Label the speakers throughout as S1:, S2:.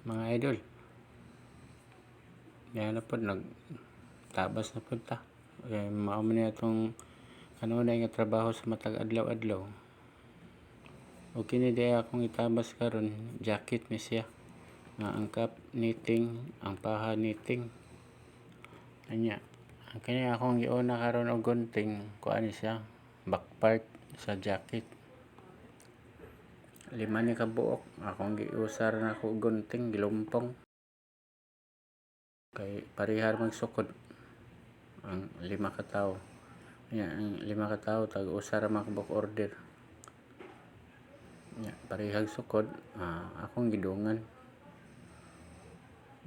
S1: Mga idol, yan na po, nagtabas na po ta. Mao man na itong kanunay nga trabaho sa matag adlaw-adlaw. O kini di akong itabas karon, jacket ni siya. Nga angkap knitting, ang paha knitting. Anya, ang kini akong giuna karon og gunting, kuan ni siya, back part sa jacket. 5 ni kabuok, akong giusar na ko gunting, gilumpong. Kay parihar magsukod ang 5 ka tawo. Nya, ang 5 ka tawo tag usar makabuk order. Nya, parihag sukod, akong gidungan.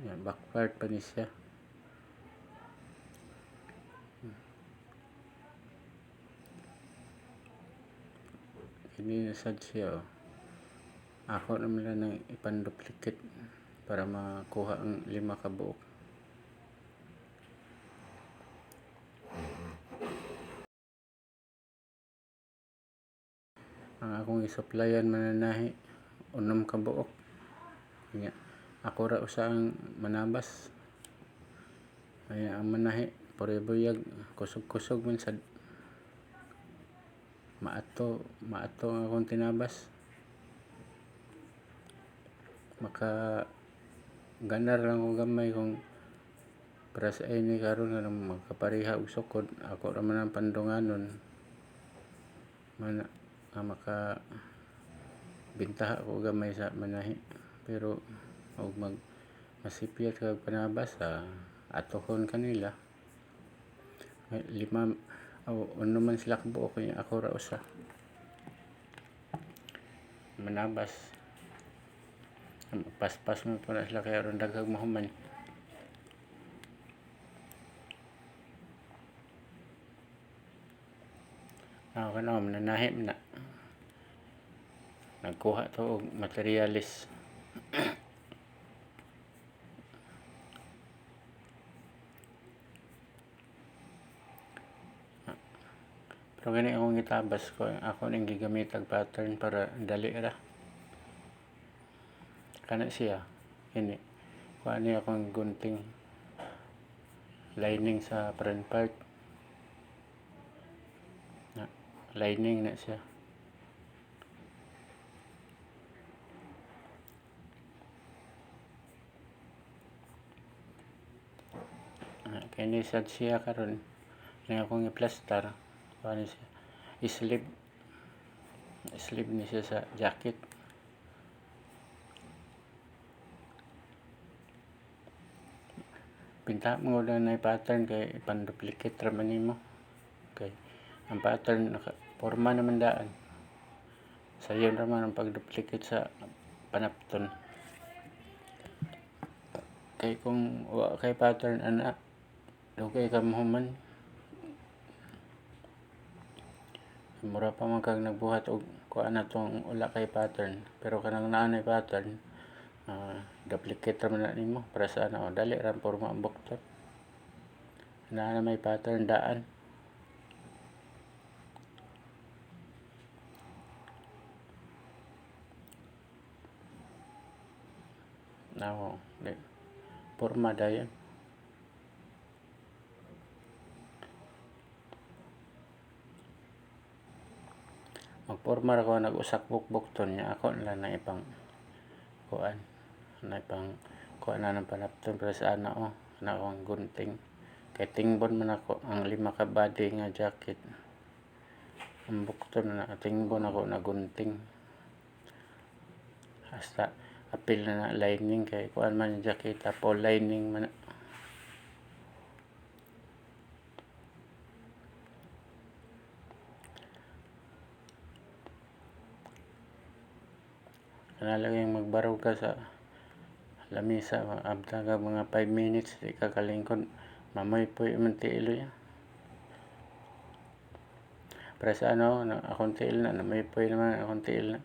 S1: Nya, back part pa ni siya. Kini na sad siya, oh. Ako naman lang nang ipanduplicate para makuha ang 5 ka buok. Ang akong isupplyan mananahi 6 ka buok. Nya, ako ra usa ang manabas. Ay ang manahi porebuyag kusog-kusog man sad. Maato ang akong tinabas. Maka ganar lang ko gamay kung para sa ini karon nga magkapariha og sukod, ako ra man ang pandunganon. Maka bintaha ko gamay sa manahi. Pero og masipyat kag panabas, atohon kanila. 5 ano man sila kabuok, kanya ako ra usa manabas. Paspas mo po na sila kaya ron daghag mahuman. Ako na, mananahi na. Nagkuha to og materialis. Pero gani akong gitabas ko, ako nang gigamit ang pattern para dali ra. Kana siya, ini. Kuha niya akong gunting lining sa front part. Lining na siya. Kini sad siya karon. Kaya akong i-plaster. Kuha niya siya. Sleeve ni siya sa jacket. Pinta mo lang na pattern kay ipanduplicate raman nimo. Okay. Ang pattern forma naman daan. Sayon raman ang pagduplicate sa panapton. Kay kung wa kay pattern ana, dugay ka mahuman. Mura pa man kag nagbuhat og kuan na tong wala kay pattern. Pero kanang naanay pattern, duplicate raman na nimo para sa ano, dali ra porma ang buktot. Na may pattern daan. Now, porma dayon. Magporma ra ko nag-usak bukbukton niya ako na lang ipang kuan. Na ipang kuan na ng panapton para sa ana na akong gunting. Kay tingbon man ako ang 5 ka body nga jacket. Ang bukton na tingbon ako na gunting. Hasta apil na lining kay kuan man yung jacket, full lining man. Kanala yung magbarog ka sa lamisa, abta ka mga 5 minutes, di ka kalingkod, mamoy po yung tiilo yan. Para sa ano, akong tiil na, namoy po naman akong tiil na.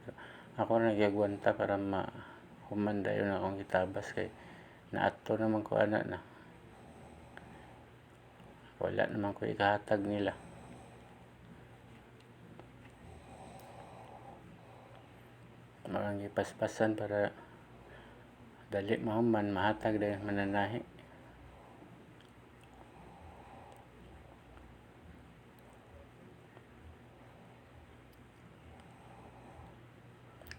S1: Ako na nagyagwanta para humanda yun akong gitabas kay naato naman ko ana na. Wala naman ko ikahatag nila. Marang ipaspasan para Dali mahuman, mahatag dahil mananahi.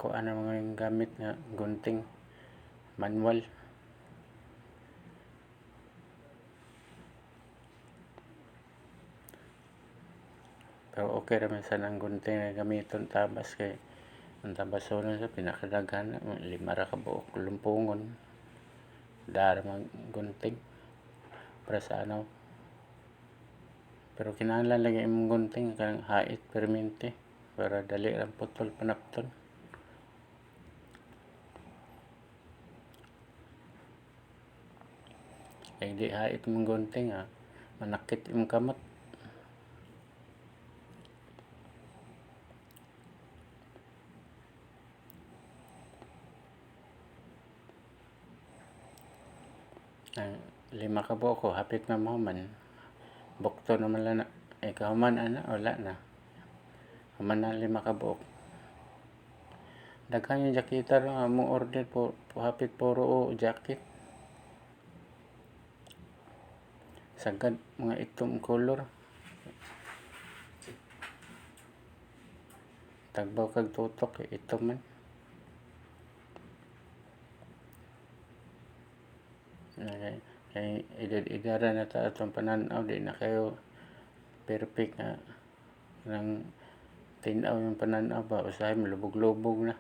S1: Kung ano mga yung gamit nga gunting, manual. Pero okay naman sa nang gunting na gamiton tabas kay ang tabasonon sa pinakadaghan 5 ra ka buok lumpungon. Dara mag gunting para sa ano. Pero kinahanglan lagi imong gunting kanang hait permente para dali lang putol panapton. Kay di hait mong gunting manakit imong kamot. Ang 5 ka buok ko hapit na mahuman. Bukto naman lang na. Kahuman ana wala na. Human na 5 ka buok. Daghan yung jakita ro mo order po hapit puro jacket. Sagad mga itom color. Tagbaw kag tutok itom man. Kay idara na ta atong pananaw di na kayo perfect na nang tinaw yung pananaw ba usahay malubog-lubog na.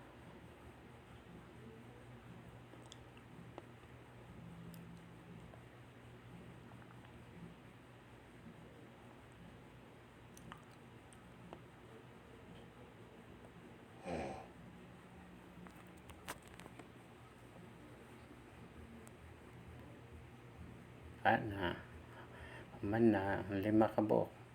S1: Man na 5 ka buok.